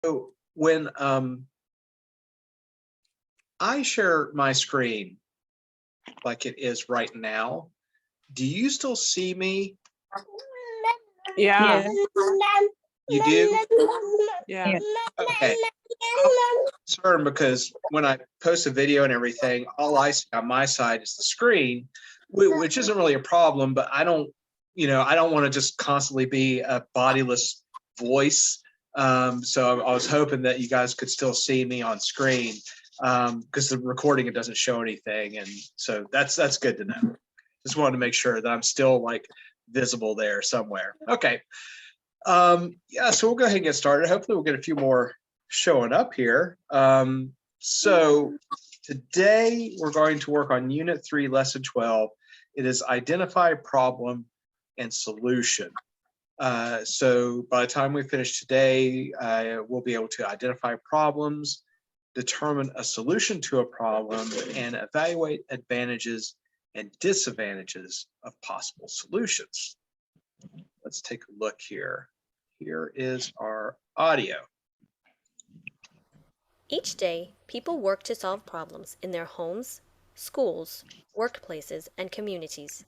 So when I share my screen like it is right now, do you still see me? Yeah. You do? Yeah. Okay. I'm concerned because when I post a video and everything, all I see on my side is the screen, which isn't really a problem, but I don't want to just constantly be a bodiless voice. So I was hoping that you guys could still see me on screen, because the recording, it doesn't show anything. And so that's good to know. Just wanted to make sure that I'm still like visible there somewhere. Okay. Yeah, so we'll go ahead and get started. Hopefully we'll get a few more showing up here. So today we're going to work on Unit 3, Lesson 12. It is Identify Problem and Solution. So by the time we finish today, we'll be able to identify problems, determine a solution to a problem, and evaluate advantages and disadvantages of possible solutions. Let's take a look here. Here is our audio. Each day, people work to solve problems in their homes, schools, workplaces, and communities.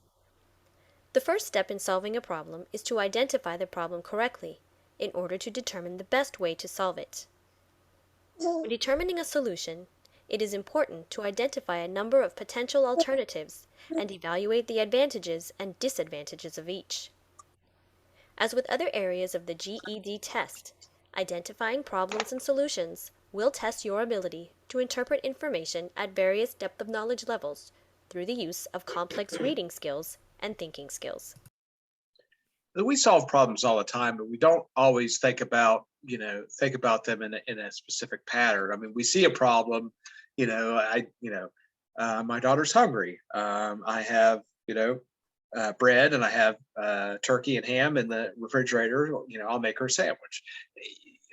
The first step in solving a problem is to identify the problem correctly in order to determine the best way to solve it. When determining a solution, it is important to identify a number of potential alternatives and evaluate the advantages and disadvantages of each. As with other areas of the GED test, identifying problems and solutions will test your ability to interpret information at various depth of knowledge levels through the use of complex reading skills and thinking skills. We solve problems all the time, but we don't always think about them in a specific pattern. I mean, we see a problem, my daughter's hungry. I have, bread, and I have turkey and ham in the refrigerator. I'll make her a sandwich.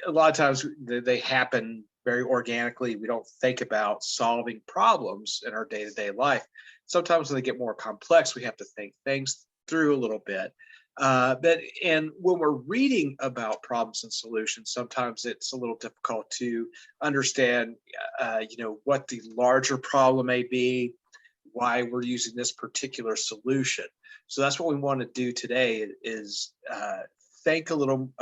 A lot of times they happen very organically. We don't think about solving problems in our day-to-day life. Sometimes when they get more complex, we have to think things through a little bit. And when we're reading about problems and solutions, sometimes it's a little difficult to understand, what the larger problem may be, why we're using this particular solution. So that's what we want to do today is think a little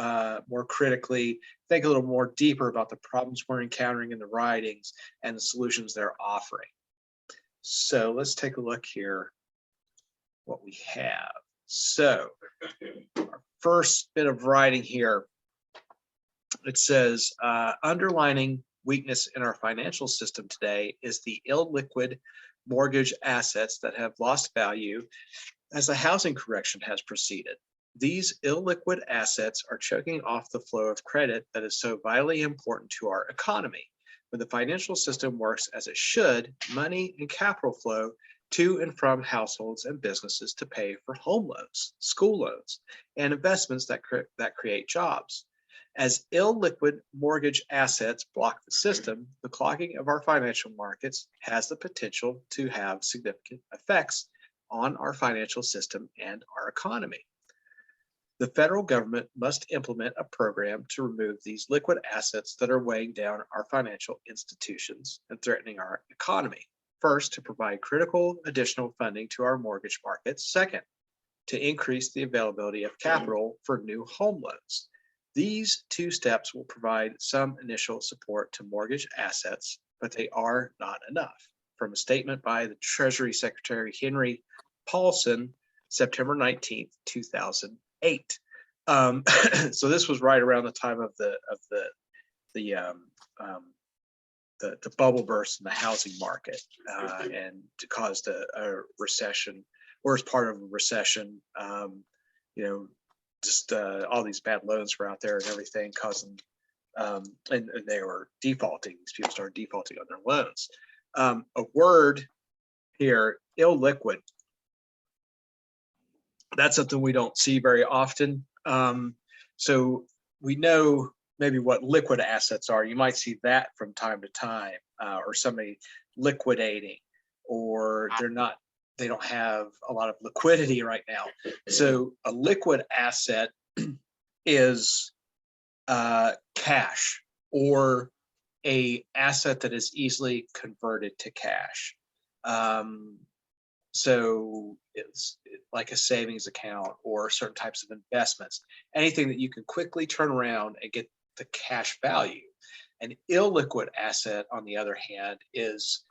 more critically, think a little more deeper about the problems we're encountering in the writings and the solutions they're offering. So let's take a look here what we have. So our first bit of writing here, it says, underlining weakness in our financial system today is the illiquid mortgage assets that have lost value as the housing correction has proceeded. These illiquid assets are choking off the flow of credit that is so vitally important to our economy. When the financial system works as it should, money and capital flow to and from households and businesses to pay for home loans, school loans, and investments that create jobs. As illiquid mortgage assets block the system, the clogging of our financial markets has the potential to have significant effects on our financial system and our economy. The federal government must implement a program to remove these liquid assets that are weighing down our financial institutions and threatening our economy. First, to provide critical additional funding to our mortgage markets. Second, to increase the availability of capital for new home loans. These two steps will provide some initial support to mortgage assets, but they are not enough. From a statement by the Treasury Secretary Henry Paulson, September 19th, 2008. So this was right around the time of the bubble burst in the housing market, and caused a recession, or as part of a recession. Just all these bad loans were out there and everything, causing, and they were defaulting. These people started defaulting on their loans. A word here, illiquid. That's something we don't see very often. So we know maybe what liquid assets are. You might see that from time to time, or somebody liquidating, or they don't have a lot of liquidity right now. So a liquid asset is cash or a asset that is easily converted to cash. So it's like a savings account or certain types of investments, anything that you can quickly turn around and get the cash value. An illiquid asset, on the other hand, is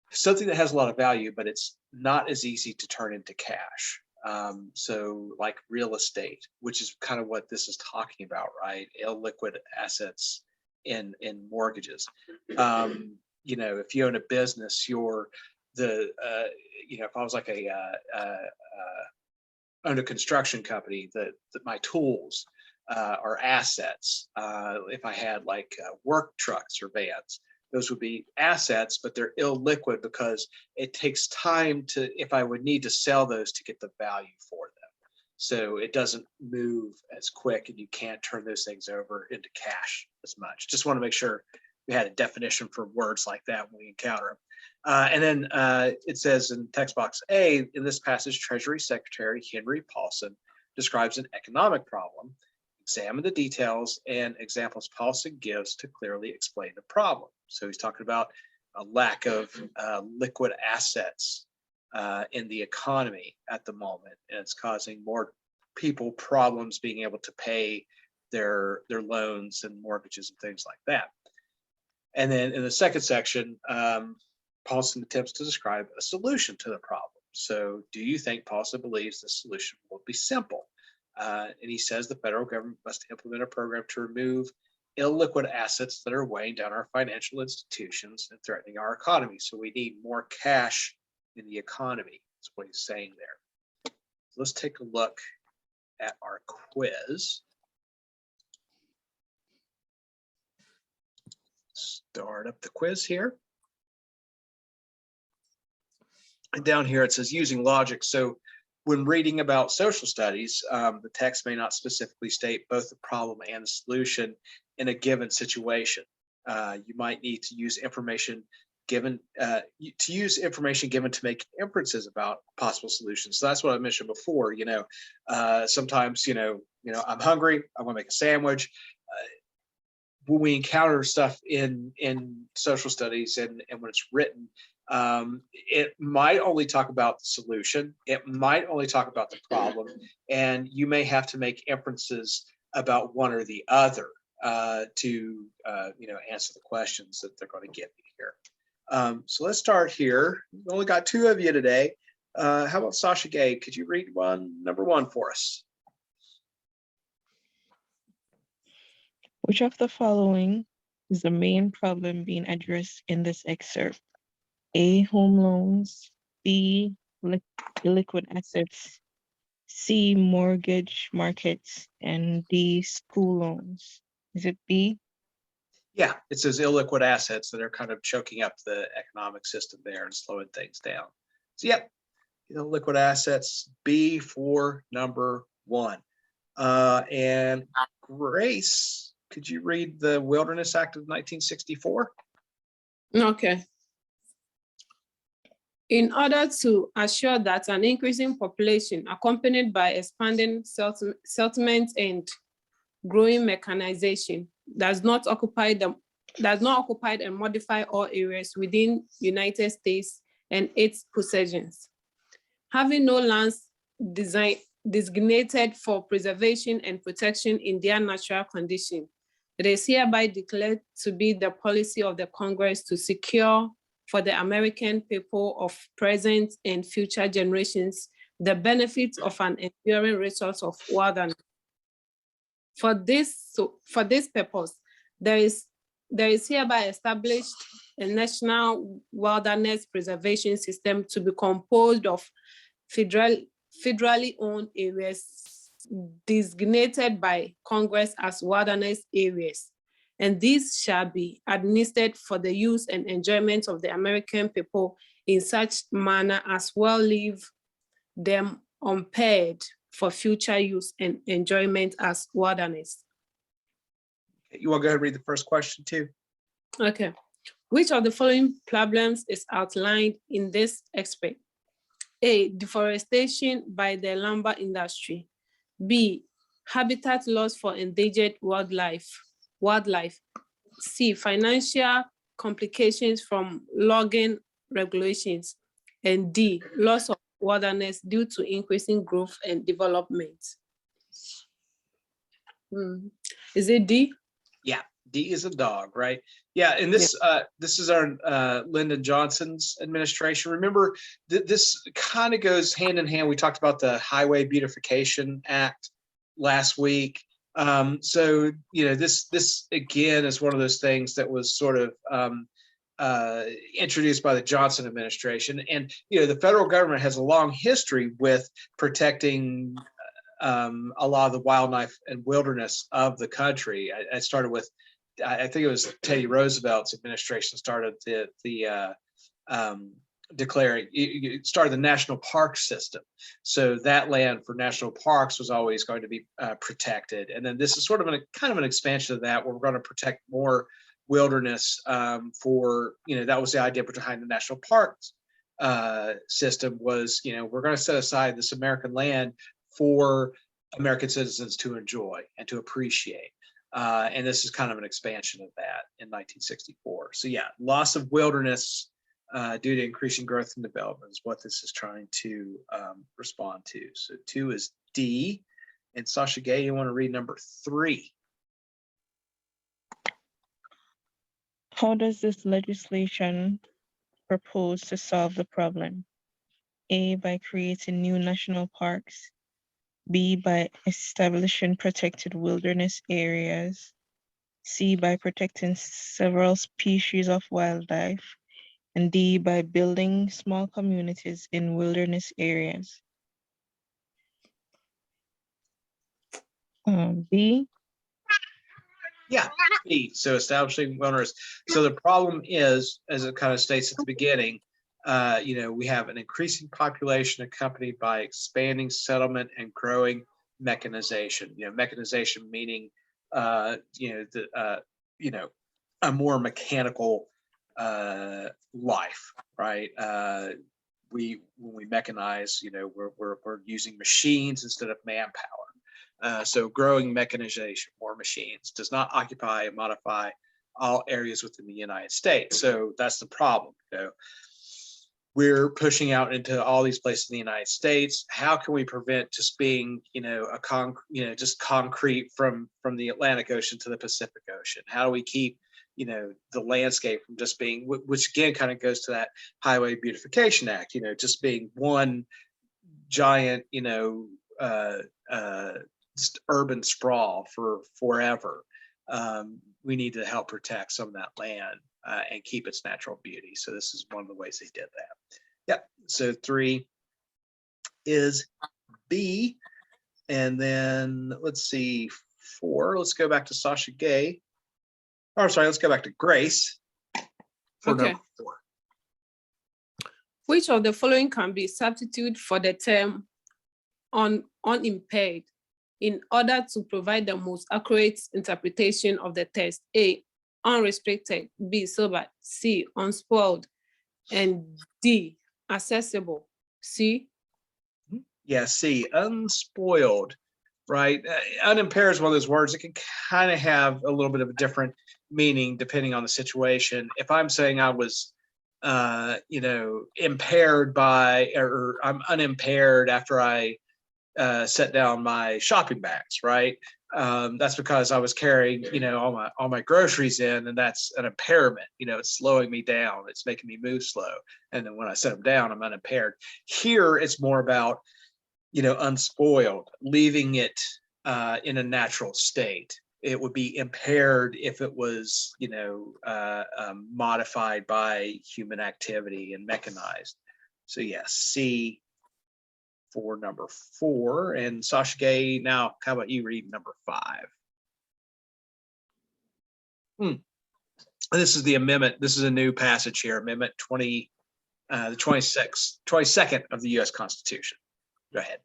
something that has a lot of value, but it's not as easy to turn into cash. So like real estate, which is kind of what this is talking about, right? Illiquid assets in mortgages. You know, if you own a business, you're you know, if I was like owned a construction company, that my tools are assets. If I had like work trucks or vans, those would be assets, but they're illiquid because it takes time to, if I would need to sell those to get the value for them. So it doesn't move as quick and you can't turn those things over into cash as much. Just want to make sure we had a definition for words like that when we encounter them. And then it says in text box A, in this passage, Treasury Secretary Henry Paulson describes an economic problem. Examine the details and examples Paulson gives to clearly explain the problem. So he's talking about a lack of liquid assets in the economy at the moment, and it's causing more people problems being able to pay their loans and mortgages and things like that. And then in the second section, Paulson attempts to describe a solution to the problem. So do you think Paulson believes the solution will be simple? And he says the federal government must implement a program to remove illiquid assets that are weighing down our financial institutions and threatening our economy. So we need more cash in the economy. That's what he's saying there. So let's take a look at our quiz. Start up the quiz here. And down here it says using logic. So when reading about social studies, the text may not specifically state both the problem and the solution in a given situation. You might need to use information given to make inferences about possible solutions. So that's what I mentioned before. You know, sometimes I'm hungry. I want to make a sandwich. When we encounter stuff in social studies and when it's written, it might only talk about the solution. It might only talk about the problem, and you may have to make inferences about one or the other to answer the questions that they're going to give you here. So let's start here. We've only got two of you today. How about Sasha Gay? Could you read number one for us? Which of the following is the main problem being addressed in this excerpt? A, home loans, B, illiquid assets, C, mortgage markets, and D, school loans. Is it B? Yeah, it says illiquid assets that are kind of choking up the economic system there and slowing things down. So yep, illiquid assets, B for number one. And Grace, could you read the Wilderness Act of 1964? Okay. In order to assure that an increasing population accompanied by expanding settlements and growing mechanization does not occupy and modify all areas within United States and its possessions. Having no lands designated for preservation and protection in their natural condition, it is hereby declared to be the policy of the Congress to secure for the American people of present and future generations the benefits of an enduring resource of wilderness. For this purpose, there is hereby established a national wilderness preservation system to be composed of federally owned areas designated by Congress as wilderness areas, and these shall be administered for the use and enjoyment of the American people in such manner as will leave them unimpaired for future use and enjoyment as wilderness. You want to go ahead and read the first question too? Okay. Which of the following problems is outlined in this excerpt? A, deforestation by the lumber industry. B, habitat loss for endangered wildlife. C, financial complications from logging regulations, and D, loss of wilderness due to increasing growth and development. Is it D? Yeah, D is a dog, right? Yeah, and this this is our Lyndon Johnson's administration. Remember, this kind of goes hand in hand. We talked about the Highway Beautification Act last week. So you know, this again is one of those things that was sort of introduced by the Johnson administration, and you know, the federal government has a long history with protecting a lot of the wildlife and wilderness of the country. I started with, I think it was Teddy Roosevelt's administration started the declaring, it started the national park system. So that land for national parks was always going to be protected. And then this is sort of kind of an expansion of that, where we're going to protect more wilderness for, you know, that was the idea behind the national parks system was, you know, we're going to set aside this American land for American citizens to enjoy and to appreciate. And this is kind of an expansion of that in 1964. So yeah, loss of wilderness due to increasing growth and development is what this is trying to respond to. So 2 is D. And Sasha Gay, you want to read number 3? How does this legislation propose to solve the problem? A, by creating new national parks. B, by establishing protected wilderness areas. C, by protecting several species of wildlife. And D, by building small communities in wilderness areas. B. Yeah, B. So establishing wilderness. So the problem is, as it kind of states at the beginning, you know, we have an increasing population accompanied by expanding settlement and growing mechanization. You know, mechanization meaning, you know, a more mechanical life, right? When we mechanize, you know, we're using machines instead of manpower. So growing mechanization, more machines, does not occupy and modify all areas within the United States. So that's the problem. You know, we're pushing out into all these places in the United States. How can we prevent just being, you know, just concrete from the Atlantic Ocean to the Pacific Ocean? How do we keep, you know, the landscape from just being, which again kind of goes to that Highway Beautification Act, you know, just being one giant, you know, just urban sprawl for forever. We need to help protect some of that land and keep its natural beauty. So this is one of the ways they did that. Yep. So 3 is B. And then let's see, 4. Let's go back to Sasha Gay. Oh, sorry, let's go back to Grace for number 4. Which of the following can be substituted for the term unimpaired in order to provide the most accurate interpretation of the text? A, unrestricted. B, sober. C, unspoiled. And D, accessible. C? Yeah, C, unspoiled, right? Unimpaired is one of those words that can kind of have a little bit of a different meaning depending on the situation. If I'm saying I was, you know, impaired by, or I'm unimpaired after I set down my shopping bags, right? That's because I was carrying, you know, all my groceries in, and that's an impairment. You know, it's slowing me down. It's making me move slow. And then when I set them down, I'm unimpaired. Here, it's more about, you know, unspoiled, leaving it in a natural state. It would be impaired if it was, you know, modified by human activity and mechanized. So yes, C for number 4. And Sasha Gay, now how about you read number 5? This is the amendment. This is a new passage here, Amendment 20, the 22nd of the U.S. Constitution. Go ahead.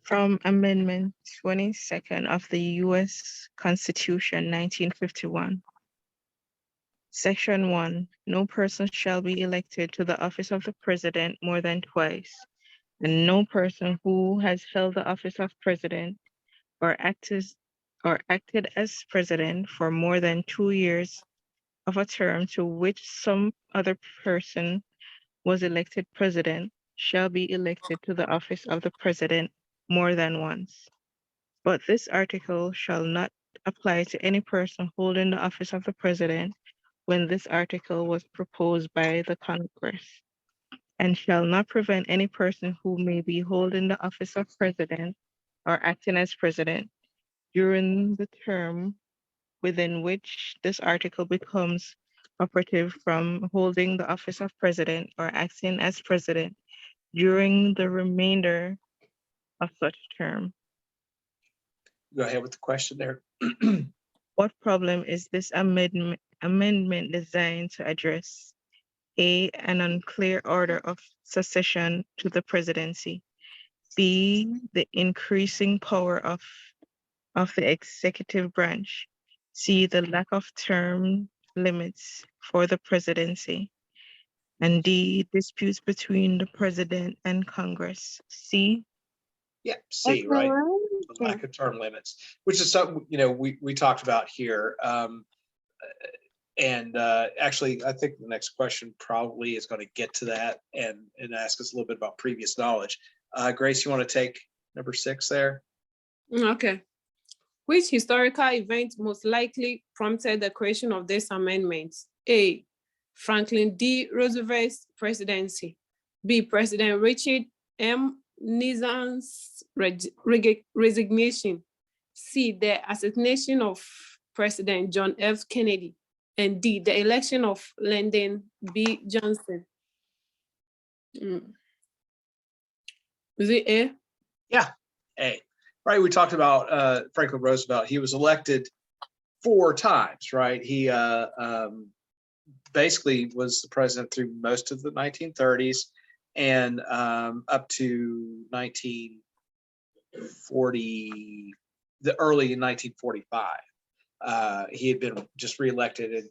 From Amendment 22nd of the U.S. Constitution, 1951. Section 1, no person shall be elected to the office of the president more than twice, and no person who has held the office of president or acted or acted as president for more than 2 years of a term to which some other person was elected president shall be elected to the office of the president more than once. But this article shall not apply to any person holding the office of the president when this article was proposed by the Congress, and shall not prevent any person who may be holding the office of president or acting as president during the term within which this article becomes operative from holding the office of president or acting as president during the remainder of such term. Go ahead with the question there. What problem is this amendment designed to address? A, an unclear order of succession to the presidency. B, the increasing power of the executive branch. C, the lack of term limits for the presidency. And D, disputes between the president and Congress. C. Yeah, C, right? The lack of term limits, which is something, we talked about here. Actually, I think the next question probably is going to get to that and ask us a little bit about previous knowledge. Grace, you want to take number 6 there? Okay. Which historical event most likely prompted the creation of this amendment? A, Franklin D. Roosevelt's presidency. B, President Richard M. Nixon's resignation. C, the assassination of President John F. Kennedy. And D, the election of Lyndon B. Johnson. Is it A? Yeah, A. Right, we talked about Franklin Roosevelt. He was elected 4 times, right? He basically was the president through most of the 1930s and up to 1940, the early in 1945. He had been just reelected and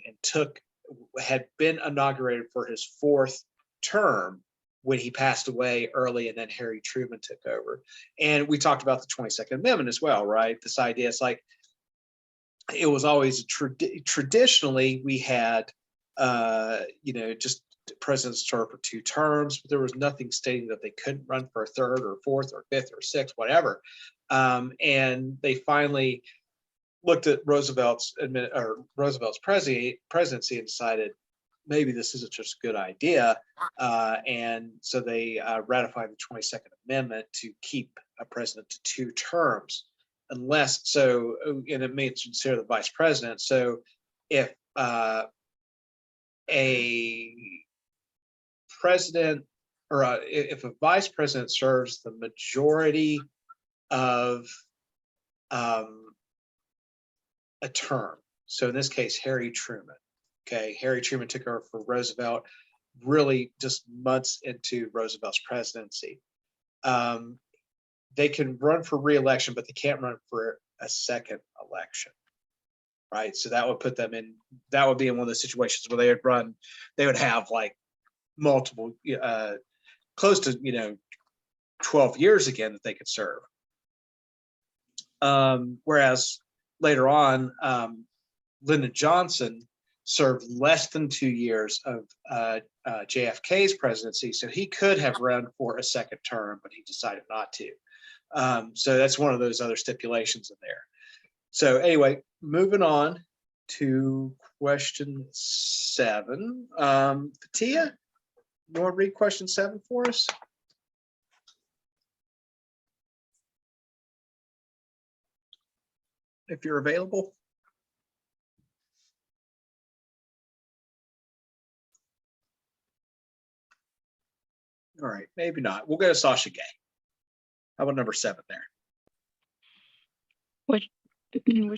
had been inaugurated for his 4th term when he passed away early, and then Harry Truman took over. And we talked about the 22nd Amendment as well, right? This idea, it's like, it was always traditionally we had, just presidents serve for 2 terms, but there was nothing stating that they couldn't run for a 3rd or 4th or 5th or 6th, whatever. And they finally looked at Roosevelt's presidency and decided maybe this isn't just a good idea. And so they ratified the 22nd Amendment to keep a president to 2 terms, and it means consider the vice president. So if a president or if a vice president serves the majority of a term, so in this case, Harry Truman. Okay, Harry Truman took over for Roosevelt really just months into Roosevelt's presidency. They can run for re-election, but they can't run for a second election, right? So that would put them in, that would be in one of those situations where they would have like multiple, close to, 12 years again that they could serve. Whereas later on, Lyndon Johnson served less than 2 years of JFK's presidency, so he could have run for a second term, but he decided not to. So that's one of those other stipulations in there. So anyway, moving on to question 7. Tia, you want to read question 7 for us? If you're available. All right, maybe not. We'll go to Sasha Gay. How about number 7 there? Which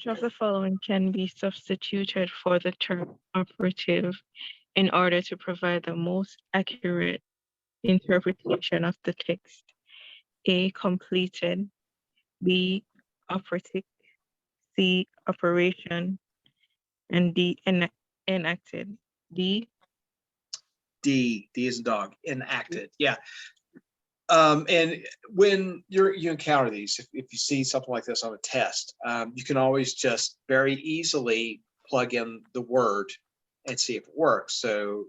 of the following can be substituted for the term operative in order to provide the most accurate interpretation of the text? A, completed. B, operatic. C, operation. And D, enacted. D. D is in dog, enacted. Yeah. And when you encounter these, if you see something like this on a test, you can always just very easily plug in the word and see if it works. So,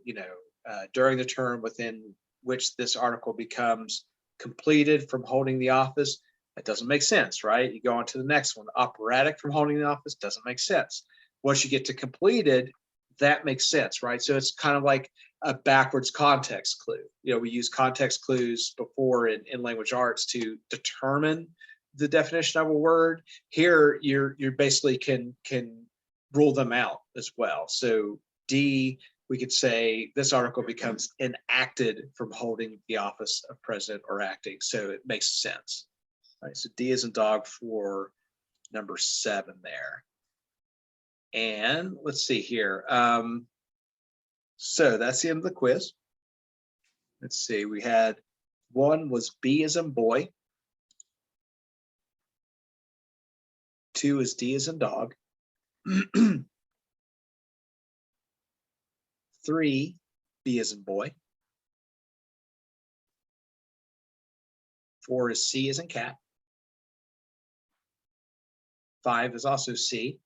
during the term within which this article becomes completed from holding the office, that doesn't make sense, right? You go on to the next one. Operatic from holding the office doesn't make sense. Once you get to completed, that makes sense, right? So it's kind of like a backwards context clue. We use context clues before in language arts to determine the definition of a word. Here, you're basically can rule them out as well. So D, we could say this article becomes enacted from holding the office of president or acting. So it makes sense. All right, so D is in dog for number 7 there. And let's see here. So that's the end of the quiz. Let's see, we had 1 was B as in boy. 2 is D as in dog. 3, B as in boy. 4 is C as in cat. 5 is also C.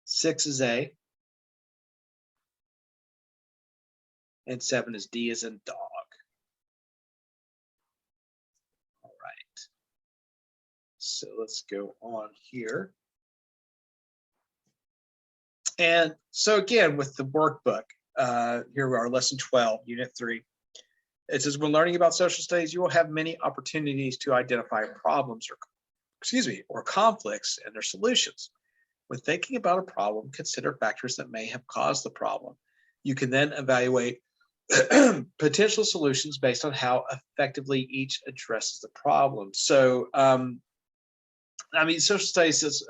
6 is A. And 7 is D as in dog. All right. So let's go on here. And so again, with the workbook, here we are, lesson 12, unit 3. It says, when learning about social studies, you will have many opportunities to identify problems or conflicts and their solutions. When thinking about a problem, consider factors that may have caused the problem. You can then evaluate potential solutions based on how effectively each addresses the problem. So, social studies is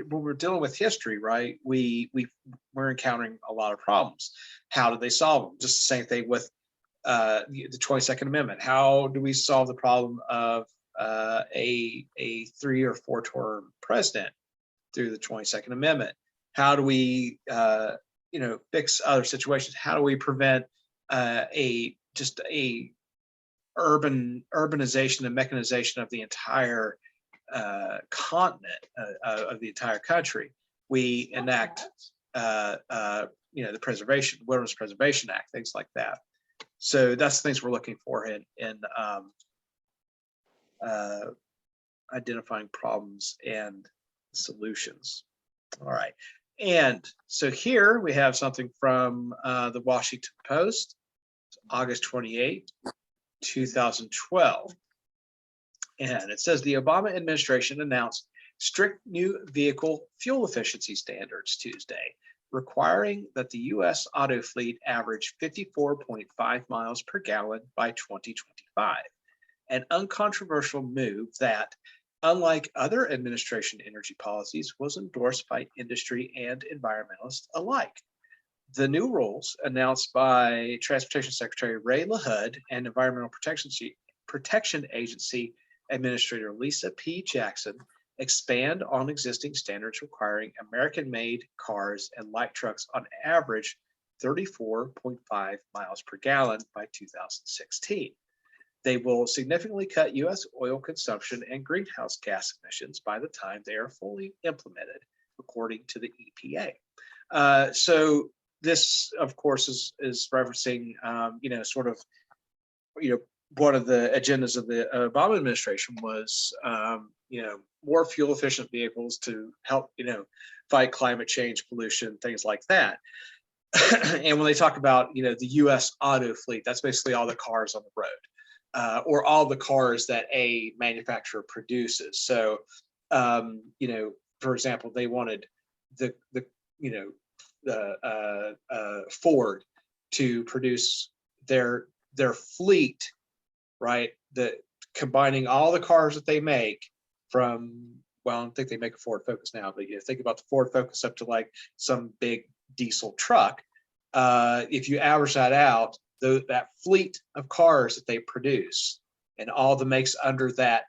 when we're dealing with history, right? We're encountering a lot of problems. How do they solve them? Just the same thing with the 22nd Amendment. How do we solve the problem of a 3 or 4 term president through the 22nd Amendment? How do we fix other situations? How do we prevent a urbanization and mechanization of the entire continent of the entire country? We enact the Wilderness Preservation Act, things like that. So that's the things we're looking for in identifying problems and solutions. All right. And so here we have something from the Washington Post, August 28, 2012. And it says the Obama administration announced strict new vehicle fuel efficiency standards Tuesday, requiring that the U.S. auto fleet average 54.5 miles per gallon by 2025. An uncontroversial move that, unlike other administration energy policies, was endorsed by industry and environmentalists alike. The new rules, announced by Transportation Secretary Ray LaHood and Environmental Protection Agency Administrator Lisa P. Jackson, expand on existing standards requiring American-made cars and light trucks on average 34.5 miles per gallon by 2016. They will significantly cut U.S. oil consumption and greenhouse gas emissions by the time they are fully implemented, according to the EPA. So this, of course, is referencing, one of the agendas of the Obama administration was, more fuel efficient vehicles to help, fight climate change, pollution, things like that. And when they talk about, the U.S. auto fleet, that's basically all the cars on the road, or all the cars that a manufacturer produces. So, for example, they wanted the Ford to produce their fleet, right? Combining all the cars that they make from, well, I don't think they make a Ford Focus now, but think about the Ford Focus up to like some big diesel truck. If you average that out, that fleet of cars that they produce and all the makes under that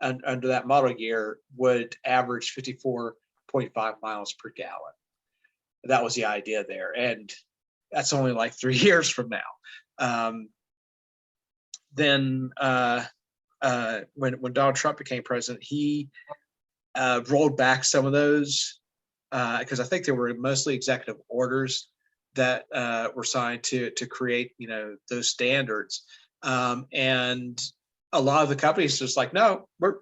model year would average 54.5 miles per gallon. That was the idea there, and that's only like 3 years from now. then when Donald Trump became president, he rolled back some of those because I think there were mostly executive orders that were signed to create, those standards. And a lot of the companies just like, no, we're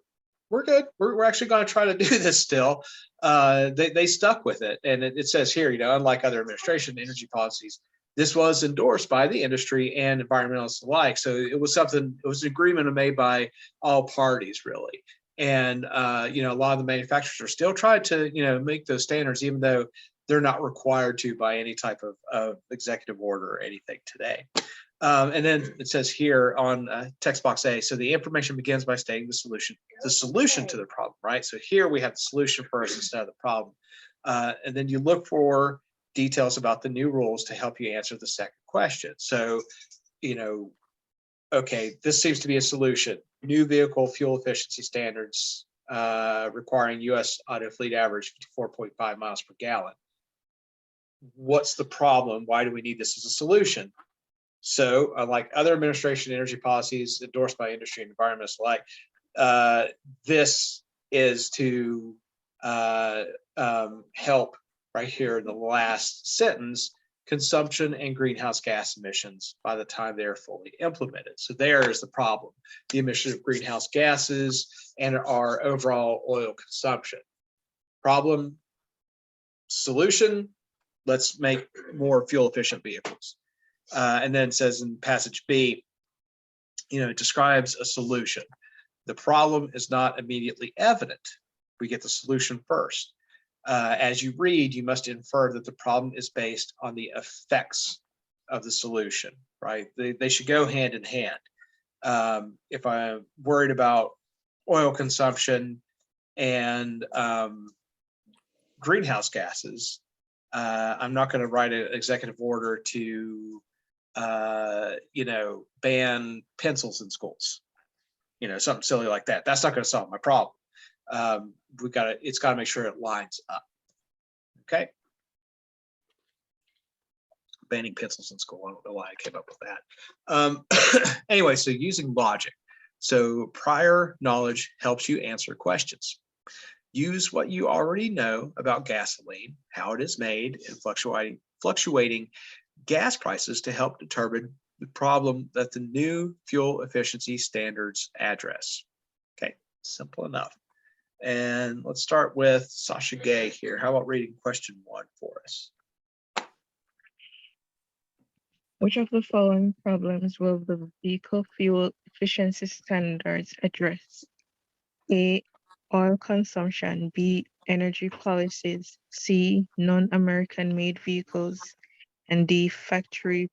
good. We're actually going to try to do this still. They stuck with it. And it says here, unlike other administration energy policies, this was endorsed by the industry and environmentalists alike. So it was an agreement made by all parties, really. And, a lot of the manufacturers are still trying to, make those standards, even though they're not required to by any type of executive order or anything today. And then it says here on text box A, so the information begins by stating the solution to the problem, right? So here we have the solution first instead of the problem. And then you look for details about the new rules to help you answer the second question. So, okay, this seems to be a solution. New vehicle fuel efficiency standards requiring U.S. auto fleet average 54.5 miles per gallon. What's the problem? Why do we need this as a solution? So, unlike other administration energy policies endorsed by industry and environmentalists alike, this is to help right here in the last sentence, consumption and greenhouse gas emissions by the time they're fully implemented. So there is the problem, the emission of greenhouse gases and our overall oil consumption. Problem, solution, let's make more fuel efficient vehicles. And then it says in passage B, it describes a solution. The problem is not immediately evident. We get the solution first. As you read, you must infer that the problem is based on the effects of the solution, right? They should go hand in hand. If I'm worried about oil consumption and greenhouse gases, I'm not going to write an executive order to, ban pencils in schools, something silly like that. That's not going to solve my problem. It's got to make sure it lines up. Okay. Banning pencils in school. I don't know why I came up with that. Anyway, so using logic. So prior knowledge helps you answer questions. Use what you already know about gasoline, how it is made, and fluctuating gas prices to help determine the problem that the new fuel efficiency standards address. Okay, simple enough. And let's start with Sasha Gay here. How about reading question 1 for us? Which of the following problems will the vehicle fuel efficiency standards address? A, oil consumption. B, energy policies. C, non-American made vehicles. And D, factory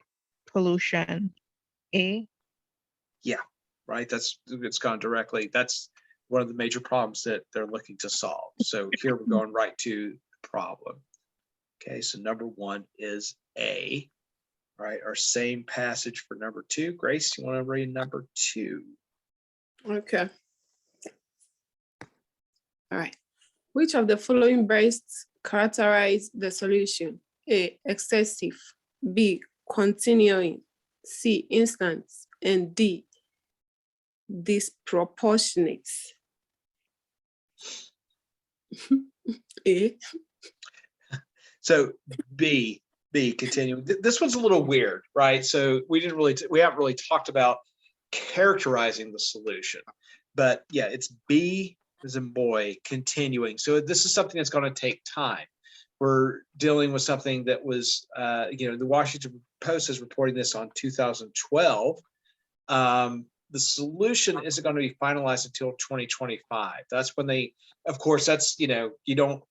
pollution. A? Yeah, right. It's gone directly. That's one of the major problems that they're looking to solve. So here we're going right to the problem. Okay, so number 1 is A, right? Our same passage for number 2. Grace, you want to read number 2? Okay. All right. Which of the following best characterize the solution? A, excessive. B, continuing. C, instant. And D, disproportionate. A. So B, continuing. This one's a little weird, right? So we haven't really talked about characterizing the solution, but yeah, it's B as in boy, continuing. So this is something that's going to take time. We're dealing with something that was, the Washington Post is reporting this on 2012. The solution isn't going to be finalized until 2025. That's when they, of course, that's, you don't,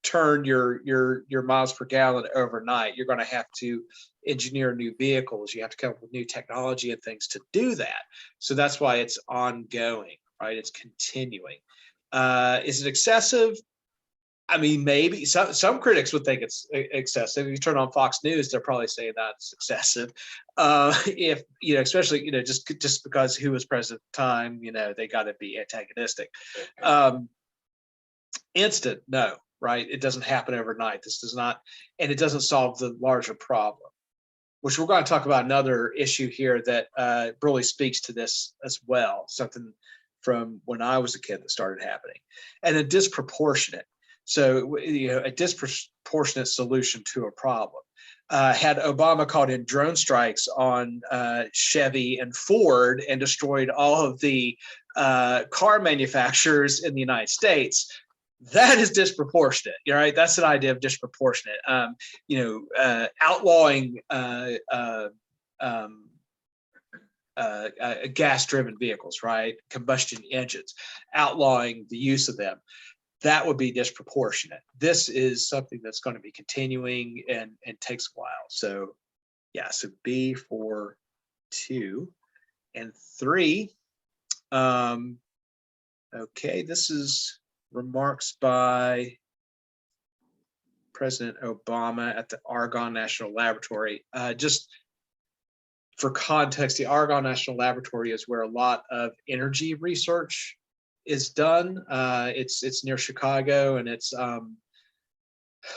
turn your miles per gallon overnight. You're going to have to engineer new vehicles. You have to come up with new technology and things to do that. So that's why it's ongoing, right? It's continuing. Is it excessive? I mean, maybe some critics would think it's excessive. If you turn on Fox News, they're probably saying that it's excessive. If especially just because who was president at the time, they got to be antagonistic. Instant, no, right? It doesn't happen overnight. This does not, and it doesn't solve the larger problem. which we're going to talk about another issue here that really speaks to this as well, something from when I was a kid that started happening, and a disproportionate. So, a disproportionate solution to a problem. Had Obama called in drone strikes on Chevy and Ford and destroyed all of the car manufacturers in the United States, that is disproportionate, right? That's an idea of disproportionate. Outlawing gas-driven vehicles, right? Combustion engines, outlawing the use of them. That would be disproportionate. This is something that's going to be continuing and takes a while. So, yeah, so B for 2 and 3. Okay, this is remarks by President Obama at the Argonne National Laboratory. Just for context, the Argonne National Laboratory is where a lot of energy research is done. It's near Chicago, and it's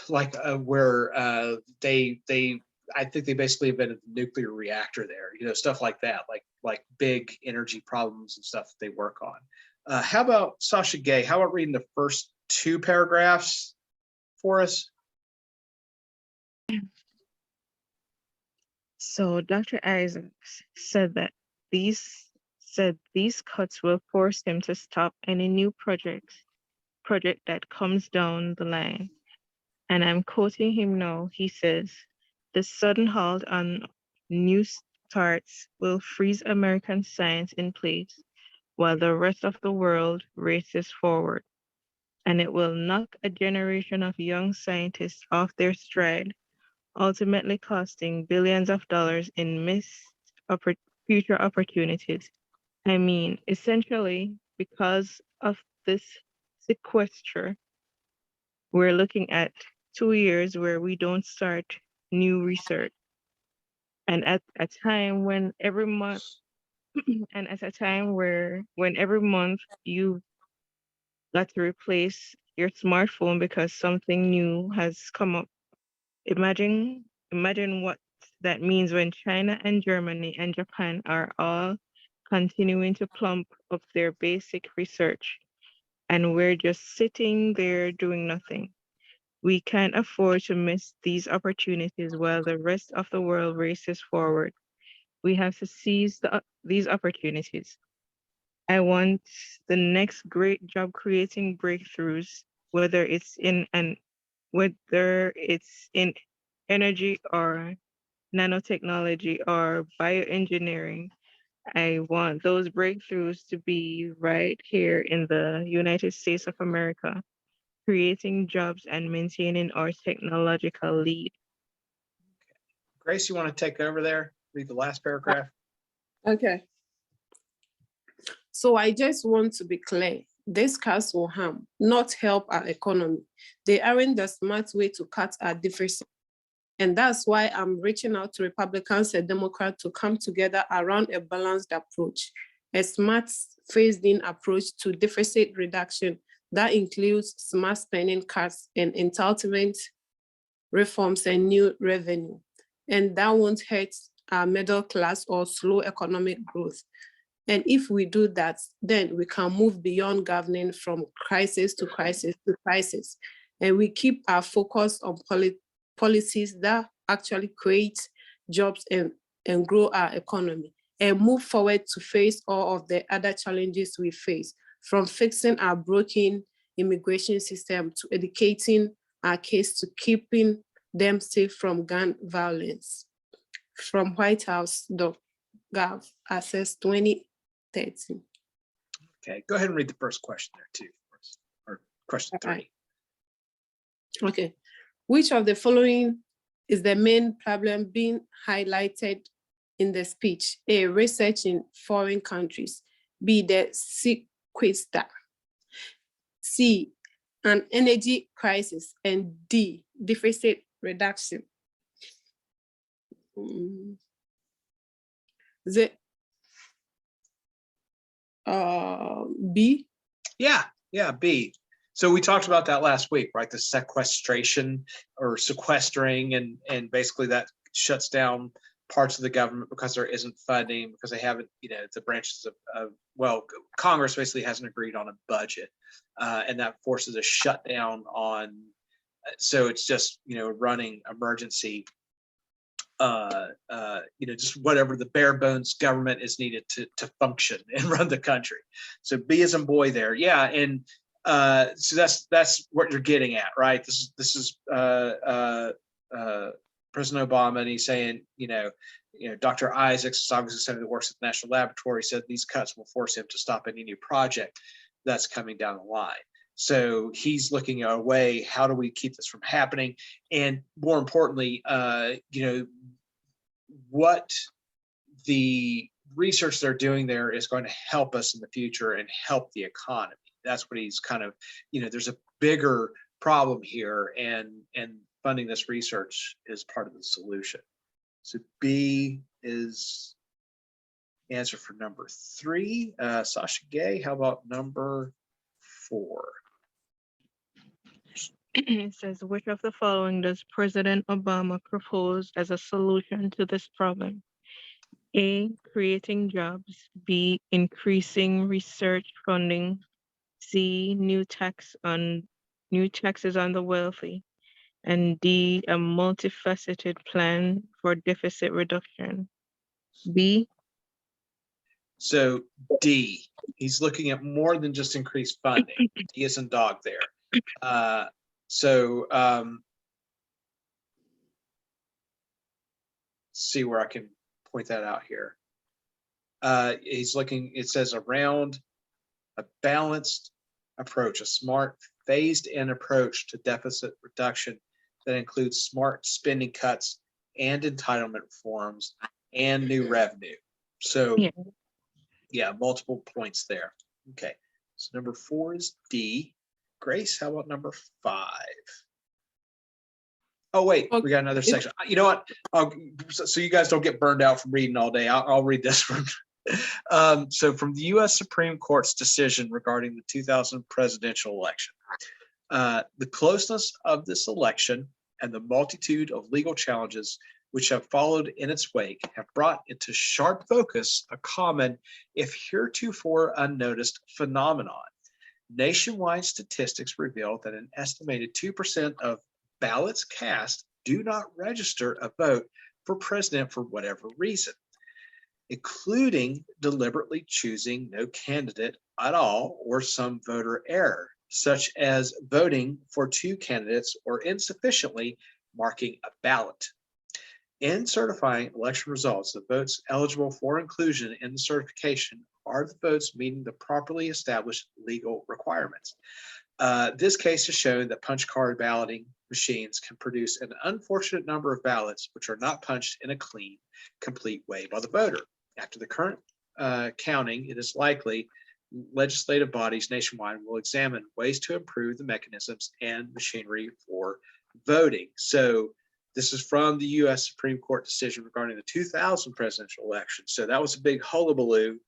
where they I think they basically invented the nuclear reactor there. Stuff like that, like big energy problems and stuff that they work on. How about Sasha Gay? How about reading the first 2 paragraphs for us? So Dr. Isaacs said these cuts will force him to stop any new project that comes down the line. And I'm quoting him now. He says, "The sudden halt on new starts will freeze American science in place while the rest of the world races forward. And it will knock a generation of young scientists off their stride, ultimately costing billions of dollars in missed future opportunities." I mean, essentially, because of this sequester, we're looking at 2 years where we don't start new research. And at a time when every month, and at a time when every month you got to replace your smartphone because something new has come up. Imagine what that means when China and Germany and Japan are all continuing to plump up their basic research, and we're just sitting there doing nothing. We can't afford to miss these opportunities while the rest of the world races forward. We have to seize these opportunities. I want the next great job creating breakthroughs, whether it's in energy or nanotechnology or bioengineering. I want those breakthroughs to be right here in the United States of America, creating jobs and maintaining our technological lead. Grace, you want to take over there? Read the last paragraph. Okay. So I just want to be clear. These cuts will harm, not help our economy. They aren't the smart way to cut our deficit. And that's why I'm reaching out to Republicans and Democrats to come together around a balanced approach, a smart phased-in approach to deficit reduction that includes smart spending cuts and entitlement reforms and new revenue. And that won't hurt our middle class or slow economic growth. And if we do that, then we can move beyond governing from crisis to crisis to crisis. And we keep our focus on policies that actually create jobs and grow our economy, and move forward to face all of the other challenges we face, from fixing our broken immigration system to educating our kids to keeping them safe from gun violence. From whitehouse.gov, Access 2013. Okay, go ahead and read the first question there too, or question 3. Okay, which of the following is the main problem being highlighted in the speech? A, research in foreign countries. B, the sequester. C, an energy crisis. And D, deficit reduction. B? Yeah, B. So we talked about that last week, right? The sequestration or sequestering, and basically that shuts down parts of the government because there isn't funding, because they haven't, the branches of Congress basically hasn't agreed on a budget, and that forces a shutdown on. So it's just running emergency, just whatever the bare bones government is needed to function and run the country. So B as in boy there, yeah, and so that's what you're getting at, right? This is President Obama, and he's saying, Dr. Isaacs, obviously somebody that works at the National Laboratory, said these cuts will force him to stop any new project that's coming down the line. So he's looking at a way, how do we keep this from happening? And more importantly, what the research they're doing there is going to help us in the future and help the economy. That's what he's kind of, there's a bigger problem here, and funding this research is part of the solution. So B is answer for number 3. Sasha Gay, how about number 4? It says, which of the following does President Obama propose as a solution to this problem? A, creating jobs. B, increasing research funding. C, new taxes on the wealthy. And D, a multifaceted plan for deficit reduction. B. So D, he's looking at more than just increased funding. D is in dog there. See where I can point that out here. He's looking, it says around a balanced approach, a smart phased in approach to deficit reduction that includes smart spending cuts and entitlement reforms and new revenue. So yeah, multiple points there. Okay, so number 4 is D. Grace, how about number 5? Oh wait, we got another section. You know what? So you guys don't get burned out from reading all day. I'll read this one. So from the U.S. Supreme Court's decision regarding the 2000 presidential election, the closeness of this election and the multitude of legal challenges which have followed in its wake have brought into sharp focus a common, if heretofore unnoticed, phenomenon. Nationwide statistics reveal that an estimated 2% of ballots cast do not register a vote for president for whatever reason, including deliberately choosing no candidate at all or some voter error, such as voting for 2 candidates or insufficiently marking a ballot. In certifying election results, the votes eligible for inclusion in the certification are the votes meeting the properly established legal requirements. This case has shown that punch card balloting machines can produce an unfortunate number of ballots which are not punched in a clean, complete way by the voter. After the current counting, it is likely legislative bodies nationwide will examine ways to improve the mechanisms and machinery for voting. So this is from the U.S. Supreme Court decision regarding the 2000 presidential election. So that was a big hullabaloo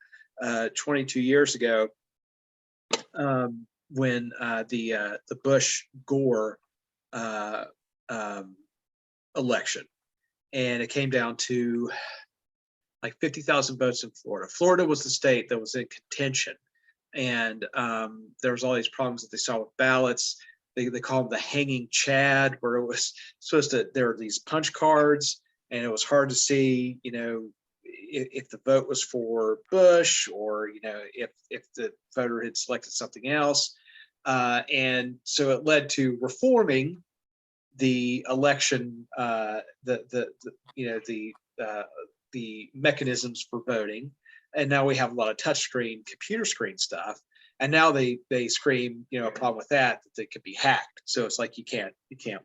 22 years ago when the Bush-Gore election, and it came down to like 50,000 votes in Florida. Florida was the state that was in contention, and there was all these problems that they saw with ballots. They call them the hanging chad, where it was supposed to, there were these punch cards, and it was hard to see, if the vote was for Bush or, if the voter had selected something else. And so it led to reforming the election, the mechanisms for voting. And now we have a lot of touchscreen, computer screen stuff. And now they scream, a problem with that they could be hacked. So it's like you can't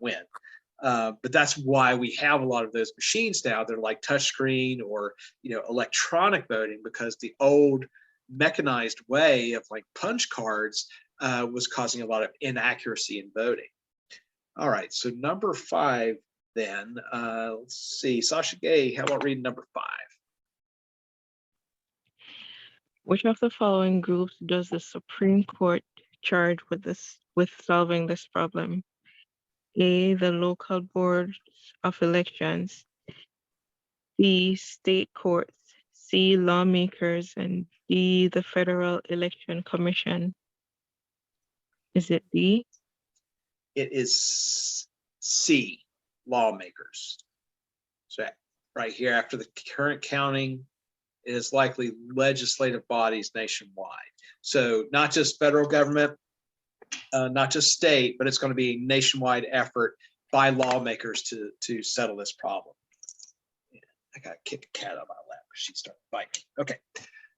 win. But that's why we have a lot of those machines now. They're like touchscreen or electronic voting, because the old mechanized way of like punch cards was causing a lot of inaccuracy in voting. All right, so number 5 then. Let's see, Sasha Gay, how about reading number 5? Which of the following groups does the Supreme Court charge with solving this problem? A, the local boards of elections. B, state courts, C, lawmakers, and D, the Federal Election Commission. Is it D? It is C, lawmakers. So right here, after the current counting, it is likely legislative bodies nationwide. So not just federal government, not just state, but it's going to be a nationwide effort by lawmakers to settle this problem. Yeah, I got to kick a cat out of my lap because she started biting. Okay,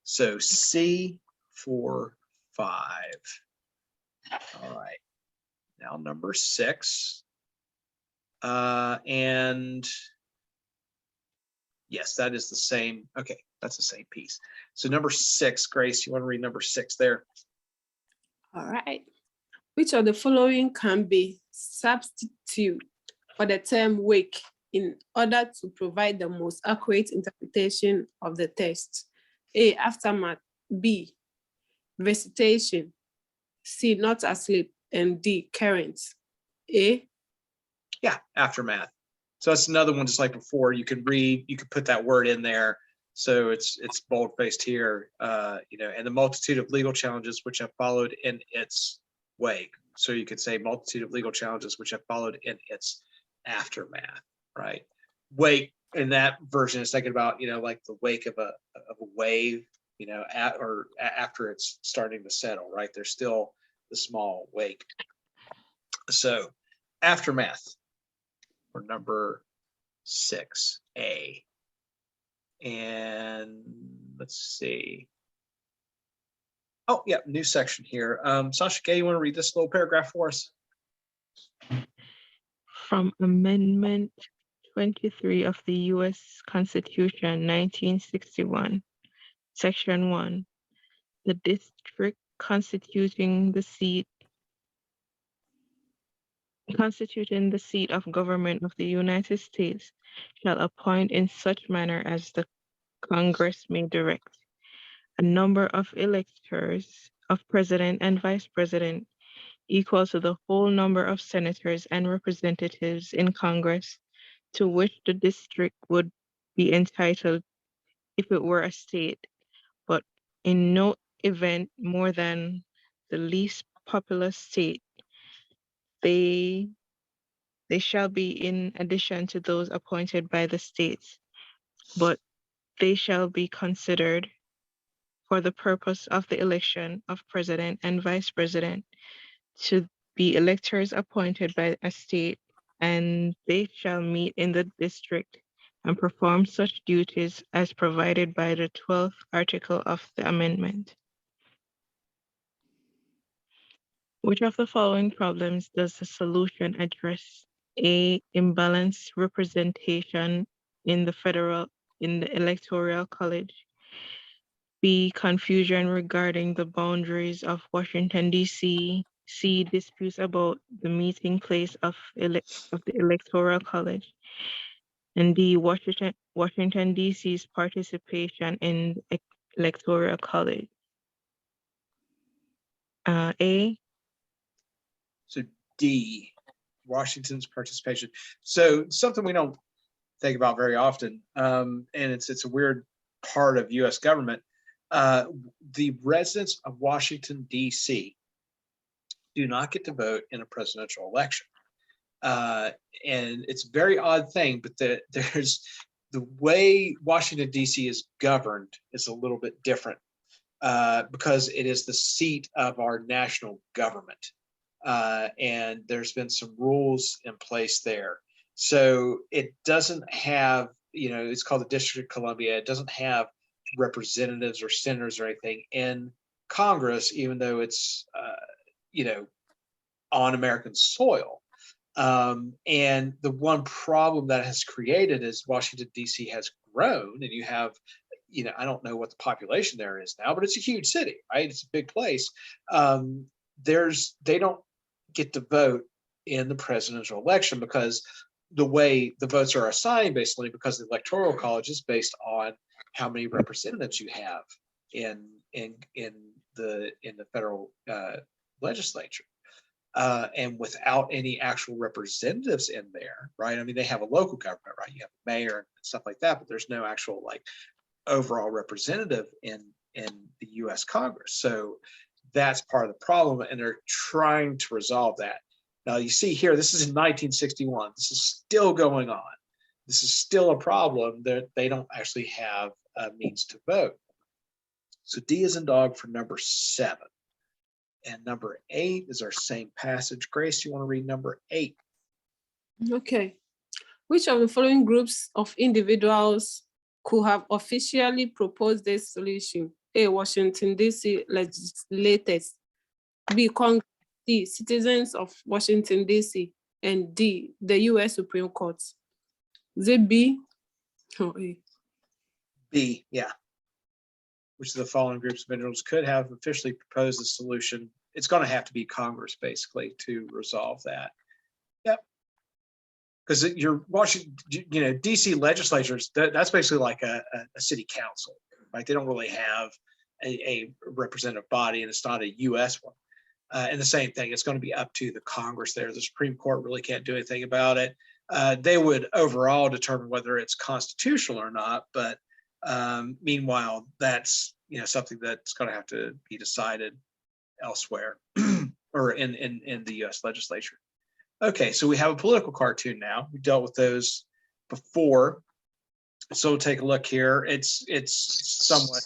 so C for 5. All right, now number 6. And yes, that is the same. Okay, that's the same piece. So number 6, Grace, you want to read number 6 there? All right. Which of the following can be substitute for the term wake in order to provide the most accurate interpretation of the text? A, aftermath. B, visitation. C, not asleep. And D, current. A. Yeah, aftermath. So that's another one, just like before. You could read, you could put that word in there. So it's bold-faced here, and the multitude of legal challenges which have followed in its wake. So you could say multitude of legal challenges which have followed in its aftermath, right? Wake in that version is thinking about, like the wake of a wave, after it's starting to settle, right? There's still the small wake. So aftermath for number 6A. And let's see. Oh, yeah, new section here. Sasha K, you want to read this little paragraph for us? From Amendment 23 of the U.S. Constitution, 1961, Section 1, the district constituting the seat of government of the United States shall appoint in such manner as the Congress may direct a number of electors of president and vice president equal to the whole number of senators and representatives in Congress to which the district would be entitled if it were a state, but in no event more than the least populous state. They shall be in addition to those appointed by the states, but they shall be considered for the purpose of the election of president and vice president to be electors appointed by a state, and they shall meet in the district and perform such duties as provided by the 12th article of the amendment. Which of the following problems does the solution address? A, imbalanced representation in the electoral college. B, confusion regarding the boundaries of Washington, D.C. C, disputes about the meeting place of the electoral college. And D, Washington, D.C.'s participation in the electoral college. A. So D, Washington's participation. So something we don't think about very often, and it's a weird part of U.S. government. The residents of Washington, D.C. do not get to vote in a presidential election. And it's a very odd thing, but there's the way Washington, D.C. is governed is a little bit different because it is the seat of our national government. And there's been some rules in place there. So it doesn't have, it's called the District of Columbia. It doesn't have representatives or senators or anything in Congress, even though it's, on American soil. And the one problem that has created is Washington, D.C. has grown, and you have, I don't know what the population there is now, but it's a huge city, right? It's a big place. They don't get to vote in the presidential election because the way the votes are assigned, basically, because the electoral college is based on how many representatives you have in the federal legislature. and without any actual representatives in there, right? I mean, they have a local government, right? You have a mayor and stuff like that, but there's no actual like overall representative in the U.S. Congress. So that's part of the problem, and they're trying to resolve that. Now you see here, this is in 1961. This is still going on. This is still a problem that they don't actually have a means to vote. So D is in dog for number 7. And number 8 is our same passage. Grace, you want to read number 8? Okay. Which of the following groups of individuals could have officially proposed this solution? A, Washington, D.C. legislators. B, Congress. C, citizens of Washington, D.C. And D, the U.S. Supreme Court. Is it B? Oh, A. B, yeah. Which of the following groups of individuals could have officially proposed a solution? It's going to have to be Congress, basically, to resolve that. Yep. Because you're Washington, DC legislatures, that's basically like a city council, right? They don't really have a representative body, and it's not a U.S. one. And the same thing, it's going to be up to the Congress there. The Supreme Court really can't do anything about it. They would overall determine whether it's constitutional or not, but meanwhile, that's something that's going to have to be decided elsewhere or in the U.S. legislature. Okay, so we have a political cartoon now. We dealt with those before, so we'll take a look here. It's somewhat.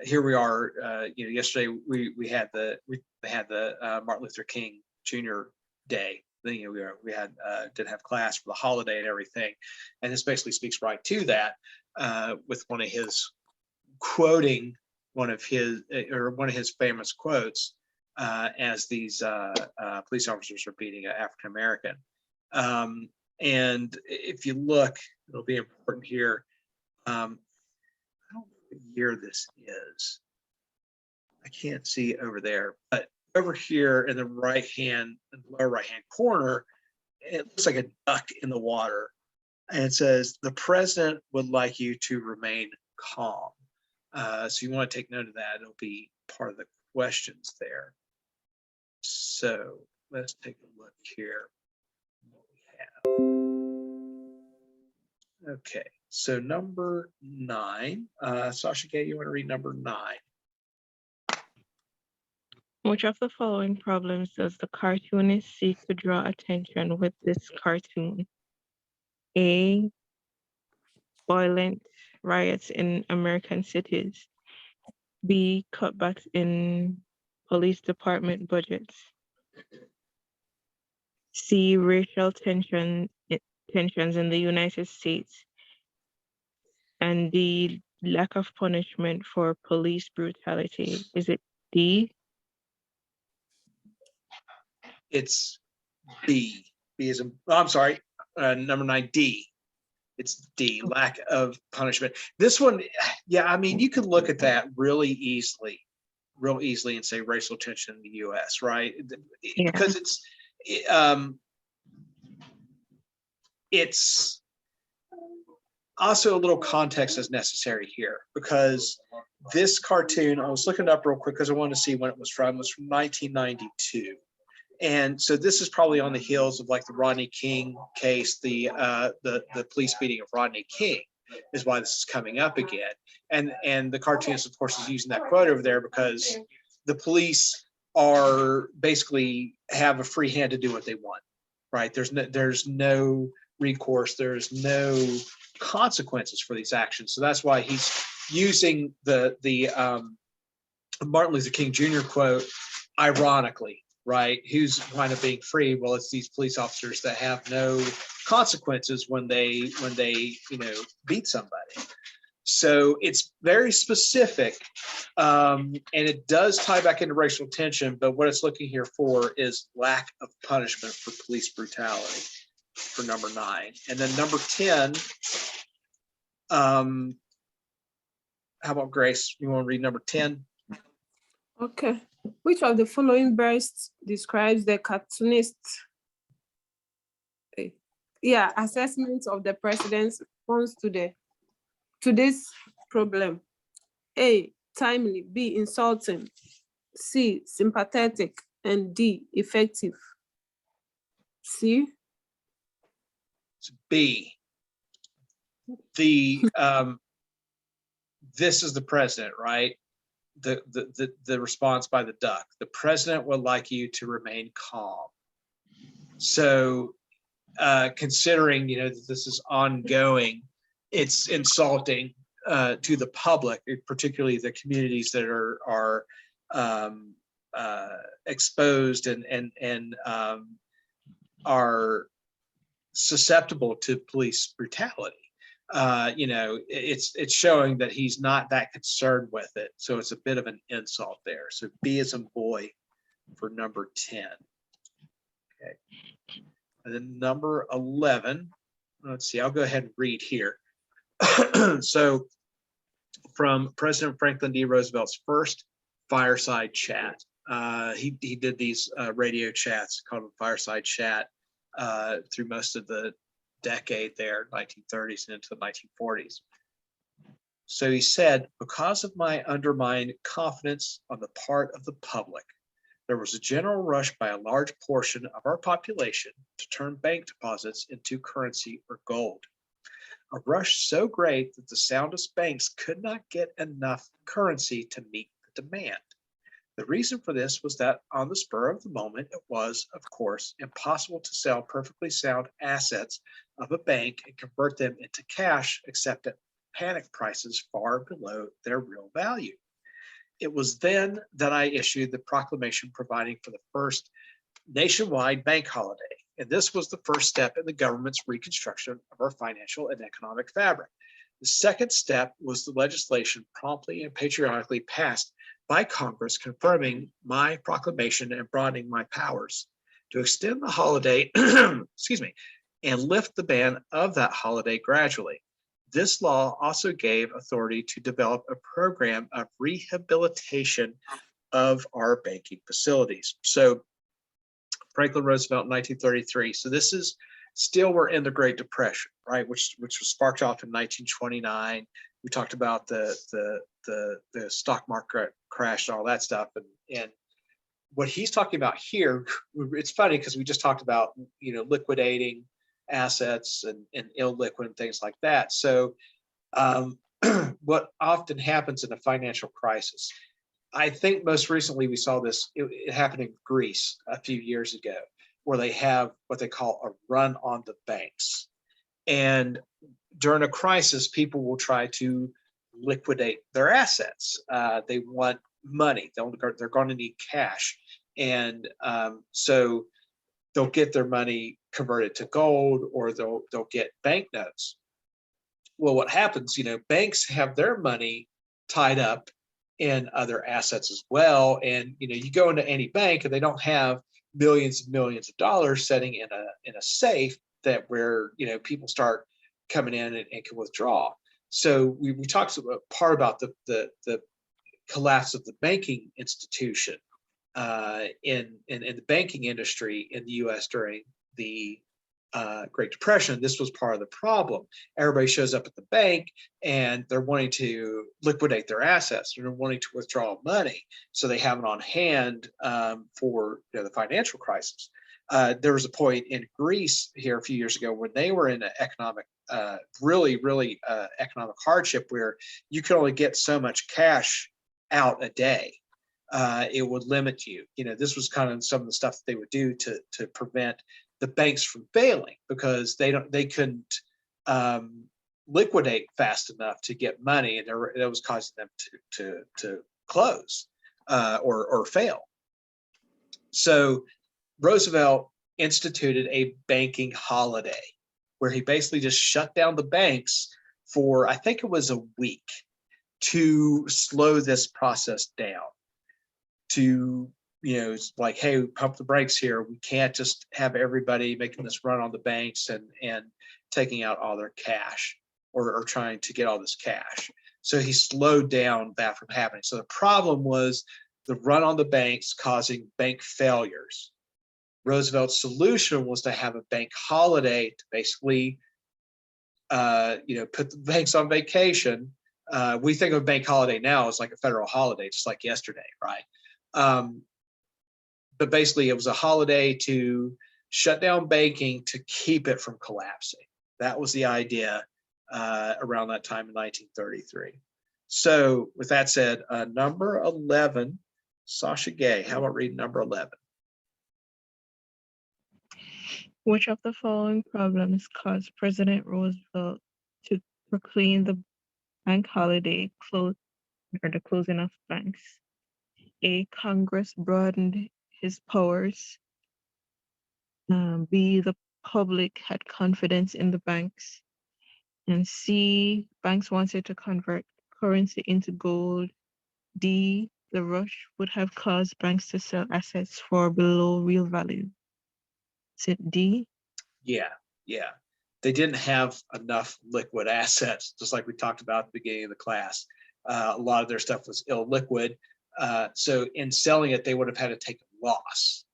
Here we are. Yesterday we had the Martin Luther King Jr. Day. We had didn't have class for the holiday and everything, and this basically speaks right to that with one of his quoting one of his famous quotes as these police officers are beating an African American. And if you look, it'll be important here. I don't know what year this is. I can't see over there, but over here in the lower right hand corner, it looks like a duck in the water. And it says, the president would like you to remain calm. So you want to take note of that. It'll be part of the questions there. So let's take a look here. What we have. Okay, so number 9. Sasha Gay, you want to read number 9? Which of the following problems does the cartoonist seek to draw attention with this cartoon? A, violent riots in American cities. B, cutbacks in police department budgets. C, racial tensions in the United States. And D, lack of punishment for police brutality. Is it D? It's B. B is I'm sorry, number 9, D. It's D, lack of punishment. This one, yeah, I mean, you could look at that real easily and say racial tension in the U.S., right? Yeah. Because it's also a little context is necessary here, because this cartoon, I was looking it up real quick because I wanted to see when it was from. It was from 1992. And so this is probably on the heels of like the Rodney King case, the police beating of Rodney King is why this is coming up again. And the cartoonist, of course, is using that quote over there because the police are basically have a free hand to do what they want, right? There's no recourse, there's no consequences for these actions. So that's why he's using the Martin Luther King Jr. quote ironically. Right? Who's kind of being free? Well, it's these police officers that have no consequences when they beat somebody. So it's very specific, and it does tie back into racial tension. But what it's looking here for is lack of punishment for police brutality for number 9, and then number 10. How about Grace? You want to read number 10? Okay. Which of the following best describes the cartoonist assessment of the president's response to this problem? A, timely. B, insulting. C, sympathetic. And D, effective. C, It's B. The this is the president, right? The response by the duck. The president would like you to remain calm. So considering, you know, that this is ongoing, it's insulting to the public, particularly the communities that are exposed and are susceptible to police brutality. You know, it's showing that he's not that concerned with it. So it's a bit of an insult there. So B as in boy for number 10. Okay. And then number 11, let's see, I'll go ahead and read here. So from President Franklin D. Roosevelt's first fireside chat, he did these radio chats called a fireside chat through most of the decade there, 1930s and into the 1940s. So he said, because of my undermined confidence on the part of the public, there was a general rush by a large portion of our population to turn bank deposits into currency or gold. A rush so great that the soundest banks could not get enough currency to meet the demand. The reason for this was that on the spur of the moment, it was, of course, impossible to sell perfectly sound assets of a bank and convert them into cash except at panic prices far below their real value. It was then that I issued the proclamation providing for the first nationwide bank holiday, and this was the first step in the government's reconstruction of our financial and economic fabric. The second step was the legislation promptly and patriotically passed by Congress confirming my proclamation and broadening my powers to extend the holiday, excuse me, and lift the ban of that holiday gradually. This law also gave authority to develop a program of rehabilitation of our banking facilities. So Franklin Roosevelt in 1933. So this is still, we're in the Great Depression, right? Which was sparked off in 1929. We talked about the stock market crash and all that stuff. And what he's talking about here, it's funny because we just talked about, you know, liquidating assets and illiquid and things like that. So what often happens in a financial crisis, I think most recently we saw this, it happened in Greece a few years ago, where they have what they call a run on the banks. And during a crisis, people will try to liquidate their assets. They want money. They're going to need cash. And so they'll get their money converted to gold, or they'll get banknotes. Well, what happens, you know, banks have their money tied up in other assets as well. And, you know, you go into any bank and they don't have millions and millions of dollars sitting in a safe that where, you know, people start coming in and can withdraw. So we talked part about the collapse of the banking institution in the banking industry in the U.S. during the Great Depression. This was part of the problem. Everybody shows up at the bank and they're wanting to liquidate their assets. They're wanting to withdraw money, so they have it on hand for, you know, the financial crisis. There was a point in Greece here a few years ago when they were in an economic, really economic hardship, where you could only get so much cash out a day. It would limit you. You know, this was kind of some of the stuff that they would do to prevent the banks from failing, because they couldn't liquidate fast enough to get money, and that was causing them to close or fail. So Roosevelt instituted a banking holiday, where he basically just shut down the banks for, I think it was a week, to slow this process down. To, you know, it's like, hey, pump the brakes here. We can't just have everybody making this run on the banks and taking out all their cash, or trying to get all this cash. So he slowed down that from happening. So the problem was the run on the banks causing bank failures. Roosevelt's solution was to have a bank holiday to basically, you know, put the banks on vacation. We think of a bank holiday now as like a federal holiday, just like yesterday, right? but basically it was a holiday to shut down banking to keep it from collapsing. That was the idea around that time in 1933. So with that said, number 11, Sasha Gay, how about reading number 11? Which of the following problems caused President Roosevelt to proclaim the bank holiday close or the closing of banks? A, Congress broadened his powers. B, the public had confidence in the banks. And C, banks wanted to convert currency into gold. D, the rush would have caused banks to sell assets for below real value. Is it D? Yeah. They didn't have enough liquid assets, just like we talked about at the beginning of the class. A lot of their stuff was illiquid. So in selling it, they would have had to take a loss.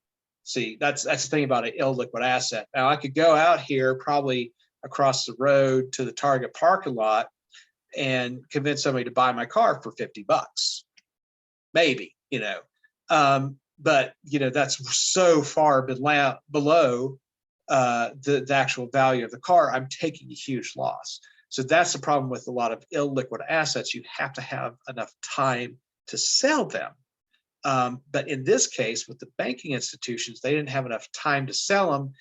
See, that's the thing about an illiquid asset. Now I could go out here probably across the road to the Target parking lot and convince somebody to buy my car for $50, maybe, but that's so far below the actual value of the car. I'm taking a huge loss. So that's the problem with a lot of illiquid assets. You have to have enough time to sell them. But in this case, with the banking institutions, they didn't have enough time to sell them.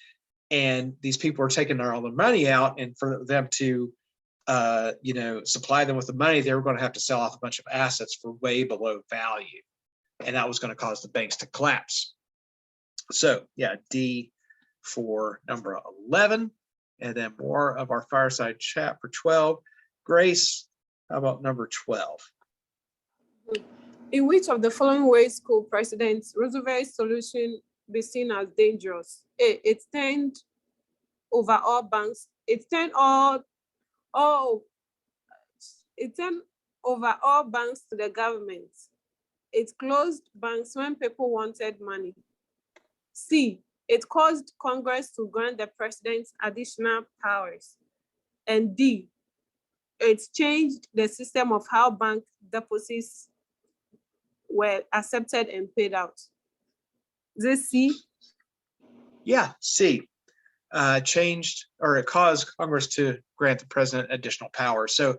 And these people are taking all their money out, and for them to supply them with the money, they were going to have to sell off a bunch of assets for way below value. And that was going to cause the banks to collapse. So yeah, D for number 11. And then more of our fireside chat for 12. Grace, how about number 12? In which of the following ways could President Roosevelt's solution be seen as dangerous? A, it turned over all banks. It turned over all banks to the government. It closed banks when people wanted money. C, it caused Congress to grant the president additional powers. And D, it changed the system of how bank deposits were accepted and paid out. Is it C? Yeah, C. Changed, or it caused Congress to grant the president additional power. So,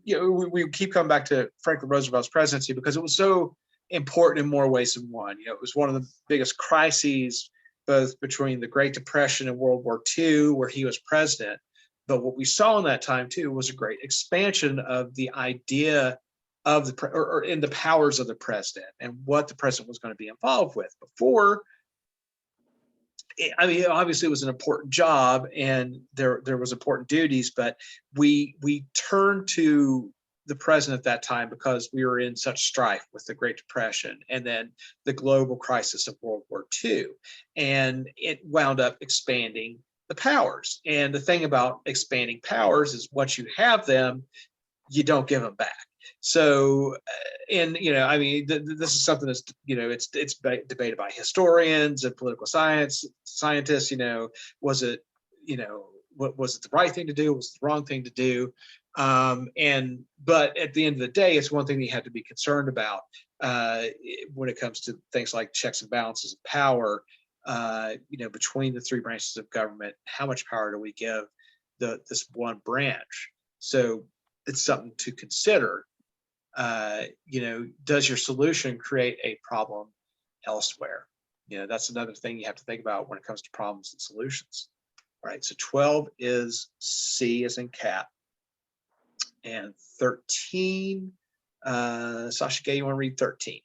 we keep coming back to Franklin Roosevelt's presidency because it was so important in more ways than one. It was one of the biggest crises, both between the Great Depression and World War II, where he was president. But what we saw in that time too was a great expansion of the idea of in the powers of the president and what the president was going to be involved with. Before, I mean, obviously it was an important job and there was important duties, but we turned to the president at that time because we were in such strife with the Great Depression and then the global crisis of World War II. And it wound up expanding the powers. And the thing about expanding powers is once you have them, you don't give them back. So, and I mean, this is something that's it's debated by historians and political scientists. Was it what was it the right thing to do? Was it the wrong thing to do? But at the end of the day, it's one thing that you have to be concerned about when it comes to things like checks and balances of power. Between the three branches of government, how much power do we give this one branch? So it's something to consider. Does your solution create a problem elsewhere? That's another thing you have to think about when it comes to problems and solutions. All right, so 12 is C as in cat. And 13, Sasha Gay, you want to read 13?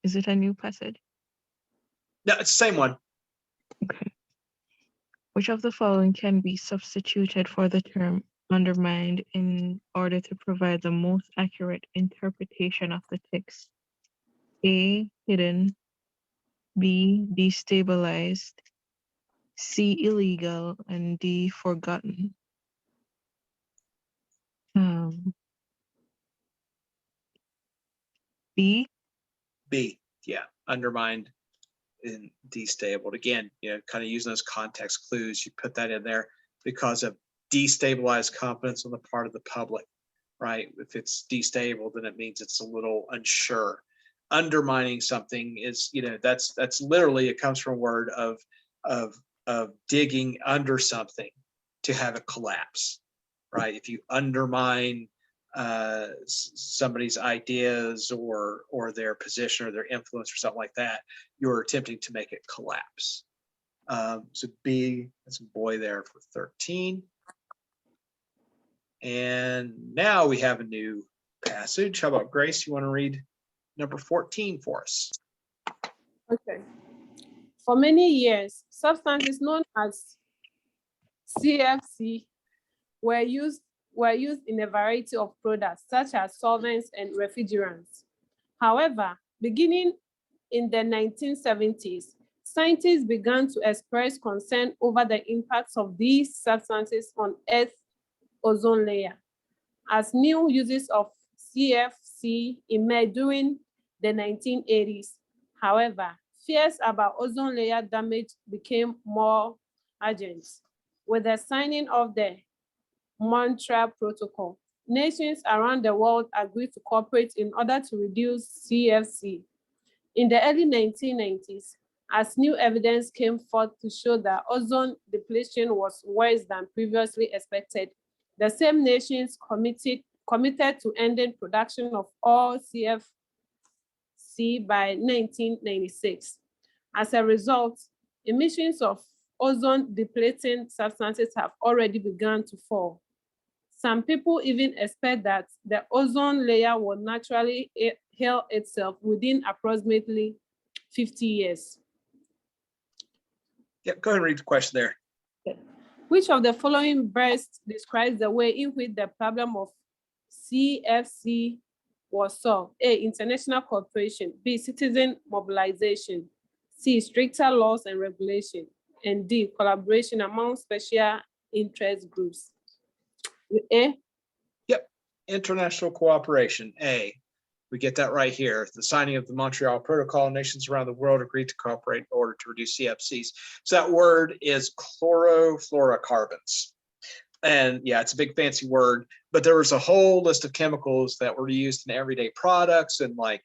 Is it a new passage? No, it's the same one. Okay. Which of the following can be substituted for the term undermined in order to provide the most accurate interpretation of the text? A, hidden. B, destabilized. C, illegal. And D, forgotten. B? B, yeah, undermined and destabilized. Again, kind of using those context clues, you put that in there because of destabilized confidence on the part of the public. right? If it's destable, then it means it's a little unsure. Undermining something is, that's literally, it comes from a word of digging under something to have it collapse, right? If you undermine somebody's ideas or their position or their influence or something like that, you're attempting to make it collapse. So B, that's a boy there for 13. And now we have a new passage. How about Grace? You want to read number 14 for us? Okay. For many years, substances known as CFC were used in a variety of products, such as solvents and refrigerants. However, beginning in the 1970s, scientists began to express concern over the impacts of these substances on Earth's ozone layer, as new uses of CFC emerged during the 1980s. However, fears about ozone layer damage became more urgent. With the signing of the Montreal Protocol, nations around the world agreed to cooperate in order to reduce CFC. In the early 1990s, as new evidence came forth to show that ozone depletion was worse than previously expected, the same nations committed to ending production of all CFC by 1996. As a result, emissions of ozone depleting substances have already begun to fall. Some people even expect that the ozone layer will naturally heal itself within approximately 50 years. Yep, go ahead and read the question there. Which of the following best describes the way in which the problem of CFC was solved? A, international cooperation. B, citizen mobilization. C, stricter laws and regulation. And D, collaboration among special interest groups. A? Yep, international cooperation, A. We get that right here. The signing of the Montreal Protocol, nations around the world agreed to cooperate in order to reduce CFCs. So that word is chlorofluorocarbons. And yeah, it's a big fancy word, but there was a whole list of chemicals that were used in everyday products, and like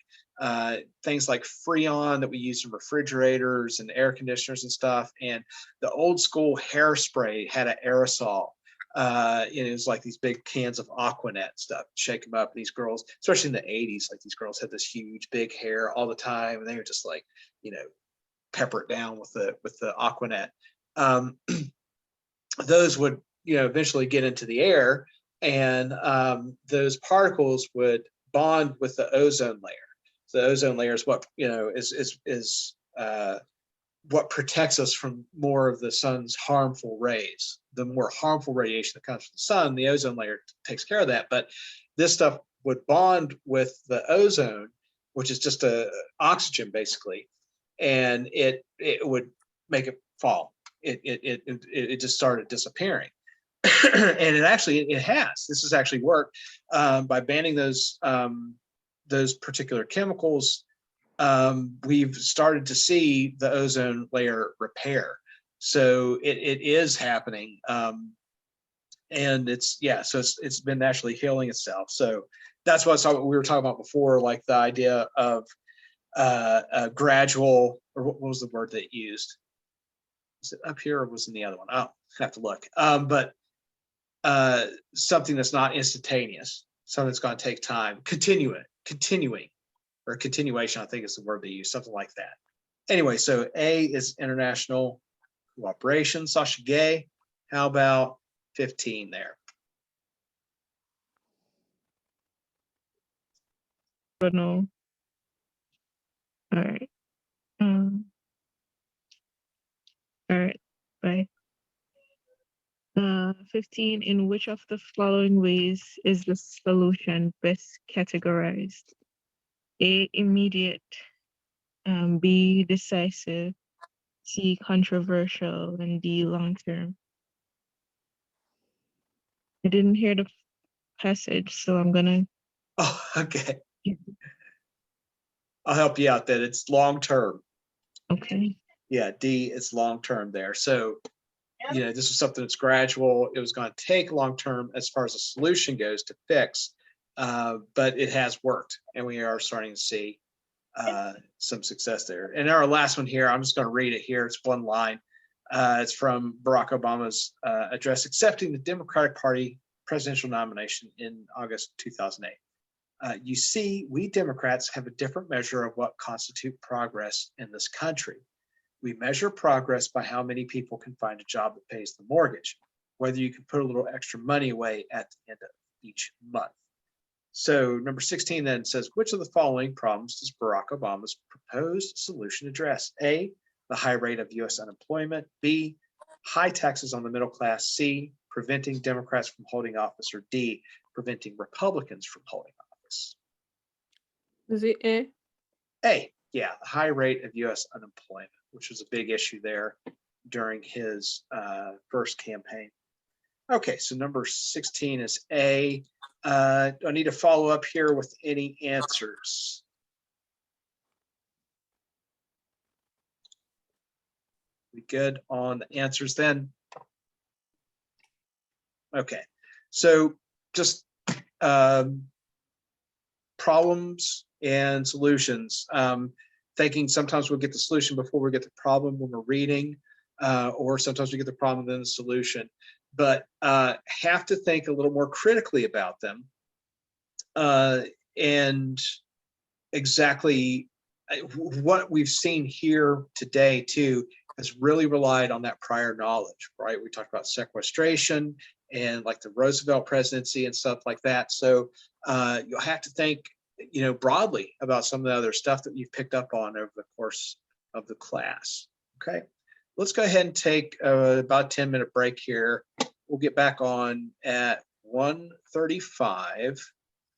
things like Freon that we use in refrigerators and air conditioners and stuff. And the old school hairspray had an aerosol. It was like these big cans of Aquanet stuff, shake them up. And these girls, especially in the 80s, like these girls had this huge big hair all the time, and they would just like, pepper it down with the Aquanet. Those would, eventually get into the air, and those particles would bond with the ozone layer. So the ozone layer is what, is what protects us from more of the sun's harmful rays. The more harmful radiation that comes from the sun, the ozone layer takes care of that. But this stuff would bond with the ozone, which is just oxygen basically, and it would make it fall. It just started disappearing. And it has. This has actually worked by banning those particular chemicals. We've started to see the ozone layer repair. So it is happening. And it's been naturally healing itself. So that's what we were talking about before, like the idea of a gradual, or what was the word they used? Was it up here or was it in the other one? Oh, I have to look. But something that's not instantaneous, something that's going to take time, continuing, or continuation, I think is the word they use, something like that. Anyway, so A is international cooperation. Sasha Gay, how about 15 there? No. All right. All right. Bye. 15. In which of the following ways is the solution best categorized? A, immediate. B, decisive. C, controversial. And D, long-term. I didn't hear the passage, so I'm gonna. Oh, okay. I'll help you out. That it's long-term. Okay. Yeah, D is long-term there. So, this was something that's gradual. It was going to take long-term as far as the solution goes to fix but it has worked, and we are starting to see some success there. And our last one here, I'm just going to read it here. It's one line. It's from Barack Obama's address accepting the Democratic Party presidential nomination in August 2008. You see, we Democrats have a different measure of what constitutes progress in this country. We measure progress by how many people can find a job that pays the mortgage, whether you can put a little extra money away at the end of each month. So number 16 then says, which of the following problems does Barack Obama's proposed solution address? A, the high rate of U.S. unemployment. B, high taxes on the middle class. C, preventing Democrats from holding office. Or D, preventing Republicans from holding office. Is it A? A, yeah, the high rate of U.S. unemployment, which was a big issue there during his first campaign. Okay, so number 16 is A. Do I need to follow up here with any answers? We good on the answers then? Okay, so just problems and solutions. Thinking sometimes we'll get the solution before we get the problem when we're reading, or sometimes we get the problem then the solution. But have to think a little more critically about them, and exactly what we've seen here today too has really relied on that prior knowledge, right? We talked about sequestration and like the Roosevelt presidency and stuff like that. So you'll have to think, broadly about some of the other stuff that you've picked up on over the course of the class. Okay. Let's go ahead and take about a 10-minute break here. We'll get back on at 1:35.